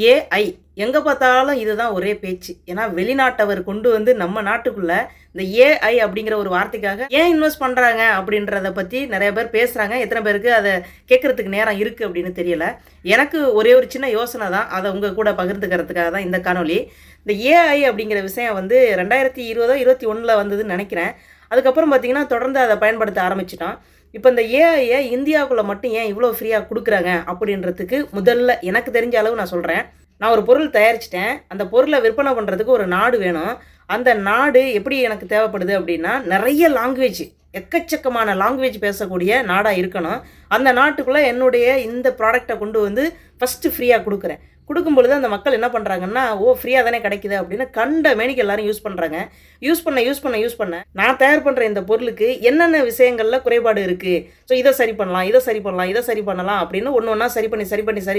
AI எங்கே பார்த்தாலும் இதுதான் ஒரே பேச்சு. ஏன்னா வெளிநாட்டவர் கொண்டு வந்து நம்ம நாட்டுக்குள்ள இந்த ஏஐ அப்படிங்கிற ஒரு வார்த்தைக்காக ஏன் இன்வெஸ்ட் பண்ணுறாங்க அப்படின்றத பற்றி நிறைய பேர் பேசுகிறாங்க. எத்தனை பேருக்கு அதை கேட்குறதுக்கு நேரம் இருக்குது அப்படின்னு தெரியல. எனக்கு ஒரே ஒரு சின்ன யோசனை தான், அதை உங்கள் கூட பகிர்ந்துக்கிறதுக்காக தான் இந்த காணொலி. இந்த ஏஐ அப்படிங்கிற விஷயம் வந்து 2020-21 வந்ததுன்னு நினைக்கிறேன். அதுக்கப்புறம் பார்த்திங்கன்னா தொடர்ந்து அதை பயன்படுத்த ஆரம்பிச்சிட்டோம். இப்போ இந்த ஏஐயை இந்தியாவுக்குள்ளே மட்டும் ஏன் இவ்வளோ ஃப்ரீயாக கொடுக்குறாங்க அப்படின்றதுக்கு முதல்ல எனக்கு தெரிஞ்ச அளவு நான் சொல்கிறேன். நான் ஒரு பொருள் தயாரிச்சிட்டேன், அந்த பொருளை விற்பனை பண்ணுறதுக்கு ஒரு நாடு வேணும். அந்த நாடு எப்படி எனக்கு தேவைப்படுது அப்படின்னா, நிறைய லாங்குவேஜ், எக்கச்சக்கமான லாங்குவேஜ் பேசக்கூடிய நாடாக இருக்கணும். அந்த நாட்டுக்குள்ளே என்னுடைய இந்த ப்ராடக்டை கொண்டு வந்து ஃபஸ்ட்டு ஃப்ரீயாக கொடுக்குறேன். கொடுக்கும்பொழுது அந்த மக்கள் என்ன பண்ணுறாங்கன்னா, ஃப்ரீயாக தானே கிடைக்குது அப்படின்னு கண்ட மேனிக்கு எல்லாரும் யூஸ் பண்ணுறாங்க. யூஸ் பண்ண நான் தயார் பண்ணுற இந்த பொருளுக்கு என்னென்ன விஷயங்களில் குறைபாடு இருக்குது, ஸோ இதை சரி பண்ணலாம் அப்படின்னு ஒன்று ஒன்றா சரி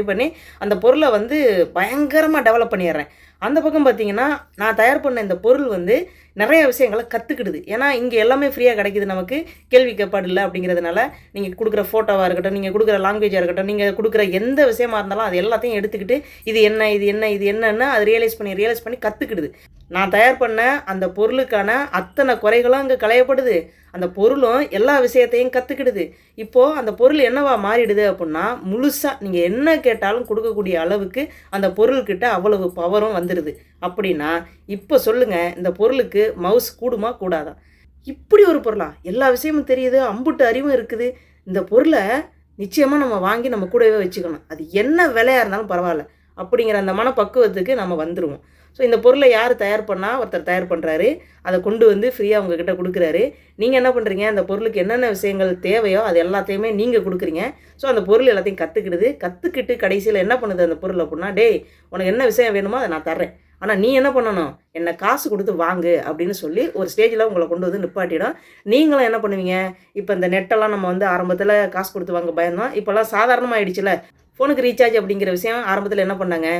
பண்ணி அந்த பொருளை வந்து பயங்கரமாக டெவலப் பண்ணிடுறேன். அந்த பக்கம் பார்த்தீங்கன்னா, நான் தயார் பண்ண இந்த பொருள் வந்து நிறைய விஷயங்களை கற்றுக்கிடுது. ஏன்னா இங்கே எல்லாமே ஃப்ரீயாக கிடைக்கிது, நமக்கு கேள்வி கேட்பாடு இல்லை அப்படிங்கிறதுனால நீங்கள் கொடுக்குற ஃபோட்டோவாக இருக்கட்டும், நீங்கள் கொடுக்குற லாங்குவேஜாக இருக்கட்டும், நீங்கள் கொடுக்குற எந்த விஷயமா இருந்தாலும் அது எல்லாத்தையும் எடுத்துக்கிட்டு இது என்னன்னு அது ரியலைஸ் பண்ணி கற்றுக்கிடுது. நான் தயார் பண்ண அந்த பொருளுக்கான அத்தனை குறைகளும் அங்கே களையப்படுது. அந்த பொருளும் எல்லா விஷயத்தையும் கற்றுக்கிடுது. இப்போது அந்த பொருள் என்னவா மாறிடுது அப்படின்னா, முழுசாக நீங்கள் என்ன கேட்டாலும் கொடுக்கக்கூடிய அளவுக்கு அந்த பொருள்கிட்ட அவ்வளவு பவரும் வந்துடுது. அப்படின்னா இப்போ சொல்லுங்கள், இந்த பொருளுக்கு மவுஸ் கூடுமா கூடாதா? இப்படி ஒரு பொருளா? எல்லா விஷயமும் தெரியுது, அம்புட்டு அறிவும் இருக்குது. இந்த பொருளை நிச்சயமாக நம்ம வாங்கி நம்ம கூடவே வச்சுக்கணும். அது என்ன விலையாக இருந்தாலும் பரவாயில்ல அப்படிங்கிற அந்த மனப்பக்குவத்துக்கு நம்ம வந்துடுவோம். ஸோ இந்த பொருளை யார் தயார் பண்ணால், ஒருத்தர் தயார் பண்ணுறாரு, அதை கொண்டு வந்து ஃப்ரீயாக உங்ககிட்ட கொடுக்குறாரு. நீங்கள் என்ன பண்ணுறீங்க, அந்த பொருளுக்கு என்னென்ன விஷயங்கள் தேவையோ அது எல்லாத்தையுமே நீங்கள் கொடுக்குறீங்க. ஸோ அந்த பொருள் எல்லாத்தையும் கற்றுக்கிட்டு கடைசியில் என்ன பண்ணுது அந்த பொருள் அப்படின்னா, டேய் உனக்கு என்ன விஷயம் வேணுமோ அதை நான் தர்றேன், ஆனால் நீ என்ன பண்ணணும், என்ன காசு கொடுத்து வாங்கு அப்படின்னு சொல்லி ஒரு ஸ்டேஜில் உங்களை கொண்டு வந்து நிப்பாட்டிடும். நீங்களும் என்ன பண்ணுவீங்க, இப்போ இந்த நெட்டெல்லாம் நம்ம வந்து ஆரம்பத்தில் காசு கொடுத்து வாங்க பயந்தோம், இப்போல்லாம் சாதாரணமாக ஆயிடுச்சுல. ஃபோனுக்கு ரீசார்ஜ் அப்படிங்கிற விஷயம் ஆரம்பத்தில் என்ன பண்ணாங்க,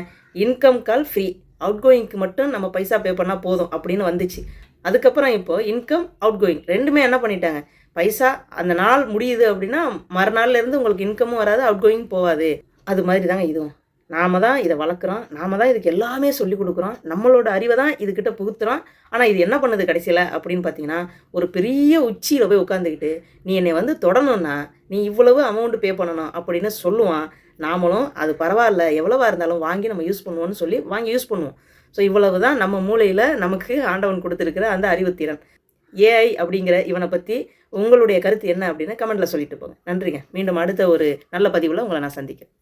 இன்கம் கால் ஃப்ரீ, அவுட் கோயிங்க்கு மட்டும் நம்ம பைசா பே பண்ணால் போதும் அப்படின்னு வந்துச்சு. அதுக்கப்புறம் இப்போது இன்கம் அவுட் கோயிங் ரெண்டுமே என்ன பண்ணிட்டாங்க, பைசா அந்த நாள் முடியுது அப்படின்னா மறுநாள்லேருந்து உங்களுக்கு இன்கமும் வராது, அவுட் கோயிங் போகாது. அது மாதிரி தாங்க இதுவும். நாம தான் இதை வளர்க்குறோம், நாம தான் இதுக்கு எல்லாமே சொல்லி கொடுக்குறோம், நம்மளோட அறிவை தான் இதுக்கிட்ட புகுத்துறோம். ஆனால் இது என்ன பண்ணுது கடைசியில் அப்படின்னு பார்த்தீங்கன்னா, ஒரு பெரிய உச்சியில் போய் உட்காந்துக்கிட்டு நீ என்னை வந்து தொடணும்னா நீ இவ்வளவு அமௌண்ட்டு பே பண்ணணும் அப்படின்னு சொல்லுவான். நாமளும் அது பரவாயில்ல எவ்வளவா இருந்தாலும் வாங்கி நம்ம யூஸ் பண்ணுவோம்னு சொல்லி வாங்கி யூஸ் பண்ணுவோம். ஸோ இவ்வளவு தான் நம்ம மூளையில் நமக்கு ஆண்டவன் கொடுத்துருக்கிற அந்த அறிவுத்திறன். ஏஐ அப்படிங்கிற இவனை பற்றி உங்களுடைய கருத்து என்ன அப்படின்னு கமெண்ட்டில் சொல்லிட்டு போங்க. நன்றிங்க. மீண்டும் அடுத்த ஒரு நல்ல பதிவில் உங்களை நான் சந்திக்கிறேன்.